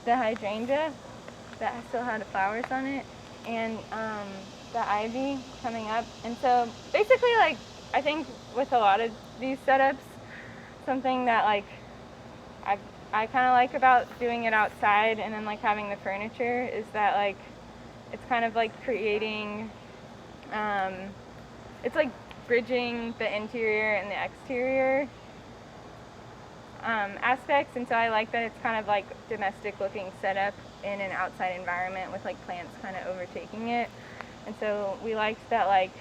the hydrangea that still had the flowers on it, and the ivy coming up. And so basically, like, I think with a lot of these setups, something that like I kind of like about doing it outside and then like having the furniture is that like it's kind of like creating, it's like bridging the interior and the exterior aspects, and so I like that it's kind of like domestic looking setup in an outside environment with like plants kind of overtaking it. And so we liked that like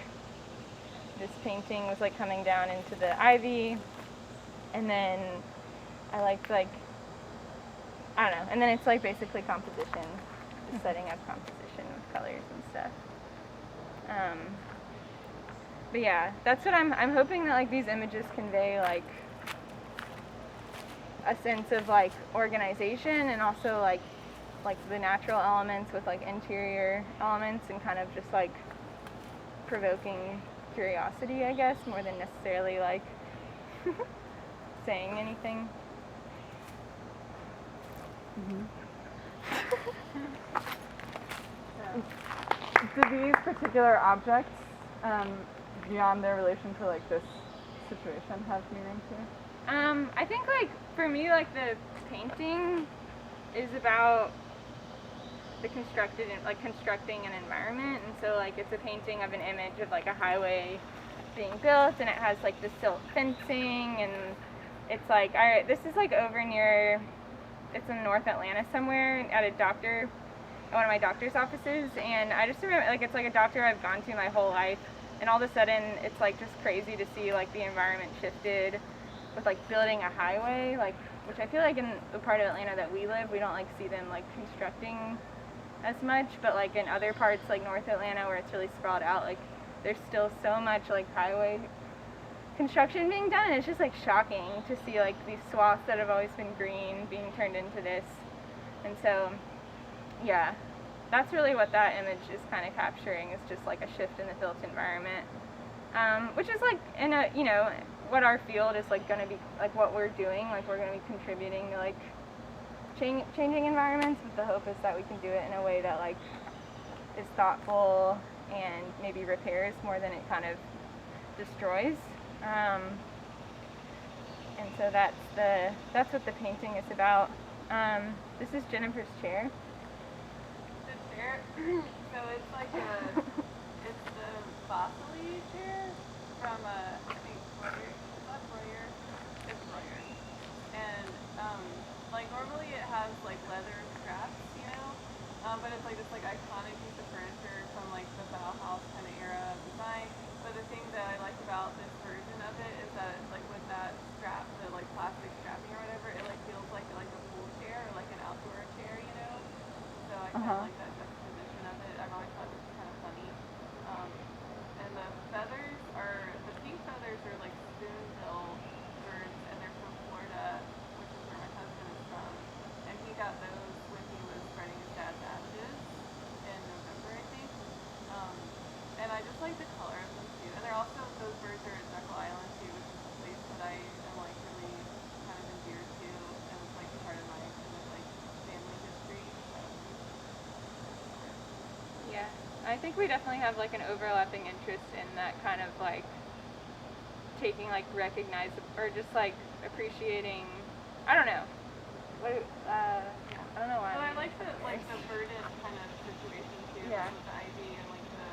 this painting was like coming down into the ivy, and then I liked like, I don't know, and then it's like basically composition, just setting up composition with colors and stuff. But yeah, that's what I'm hoping that like these images convey like a sense of like organization, and also like the natural elements with like interior elements, and kind of just like provoking curiosity, I guess, more than necessarily like saying anything. Do these particular objects, beyond their relation to like this situation, have meaning to you? I think like for me like the painting is about the constructing an environment, and so like it's a painting of an image of like a highway being built, and it has like the silt fencing, and it's like, all right, this is like over near, it's in North Atlanta somewhere at one of my doctor's offices, and I just remember like it's like a doctor I've gone to my whole life, and all of a sudden it's like just crazy to see like the environment shifted with like building a highway, like, which I feel like in the part of Atlanta that we live, we don't like see them like constructing as much, but like in other parts like North Atlanta where it's really sprawled out, like there's still so much like highway construction being done, and it's just like shocking to see like these swaths that have always been green being turned into this. And so yeah, that's really what that image is kind of capturing, is just like a shift in the built environment, which is like in a, you know, what our field is like going to be, like what we're doing, like we're going to be contributing to like changing environments, but the hope is that we can do it in a way that like is thoughtful and maybe repairs more than it kind of destroys. And so that's what the painting is about. This is Jennifer's chair. The chair, so it's like it's the Vasily chair from I think Royer. Is that Royer? It's Royer. And like normally it has like leather straps, you know, but it's like this like iconic piece of furniture from like the Bauhaus kind of era of design. But the thing that I like about this version of it is that it's like with that strap, the like plastic strapping or whatever, it like feels like a pool chair or like an outdoor chair, you know. So I kind of like that juxtaposition of it. I've always thought it was kind of funny. And the feathers the pink feathers are like spoonbill birds, and they're from Florida, which is where my husband is from. And he got those when he was spreading his dad's ashes in November, I think. And I just like the color of them too. And they're also, those birds are at Jekyll Island too, which is a place that I am like really kind of endeared to, and it's like part of my kind of like family history. So. Yeah, I think we definitely have like an overlapping interest in that kind of like taking like or just like appreciating, I don't know. I don't know why. Well, I like the verdant kind of situation too, Yeah. with the ivy and like the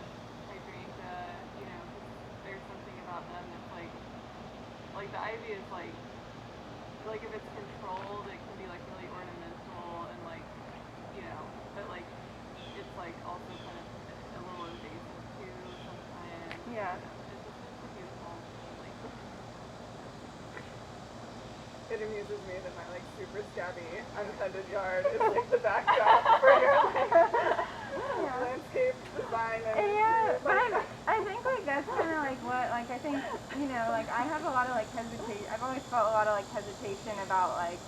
hydrangea, you know, 'cause there's something about them that's like the ivy is like if it's controlled, it can be like really ornamental and like, you know, but like it's like also kind of a little invasive too sometimes. Yeah. It's a beautiful, like. It amuses me that my like super scabby, untended yard is like the backdrop for your like landscape design. And yeah, but I think like that's kind of like what, like I think, you know, like I have a lot of like hesitation. I've always felt a lot of like hesitation about like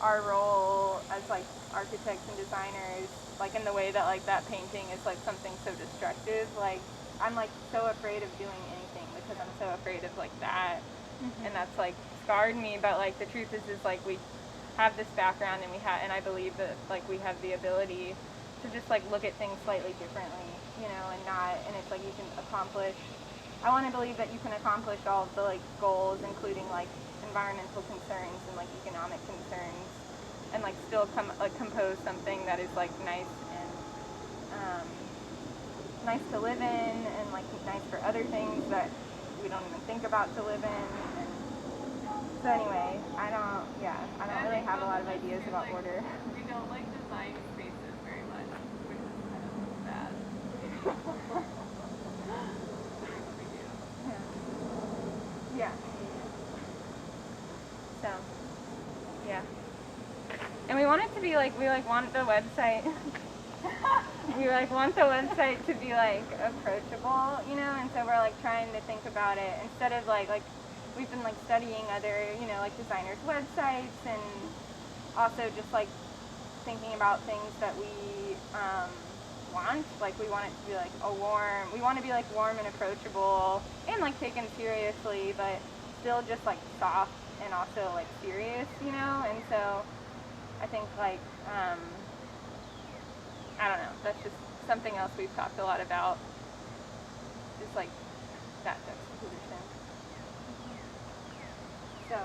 our role as like architects and designers, like in the way that like that painting is like something so destructive. Like I'm like so afraid of doing anything because I'm so afraid of like that, and that's like scarred me. But like the truth is like have this background and and I believe that like we have the ability to just like look at things slightly differently, you know, and it's like you can accomplish. I want to believe that you can accomplish all of the like goals, including like environmental concerns and like economic concerns, and like still compose something that is like nice and nice to live in, and like nice for other things that we don't even think about to live in. And so anyway, I don't really have a lot of ideas about order. We don't like design spaces very much, which is kind of bad. We do. Yeah. So, yeah. And we want it to be like, we like want the website, we like want the website to be like approachable, you know, and so we're like trying to think about it instead of like we've been like studying other, you know, like designers' websites, and also just like thinking about things that we want. Like we want it to be like we want to be like warm and approachable and like taken seriously, but still just like soft and also like serious, you know. And so I think like I don't know, that's just something else we've talked a lot about, just like that juxtaposition. So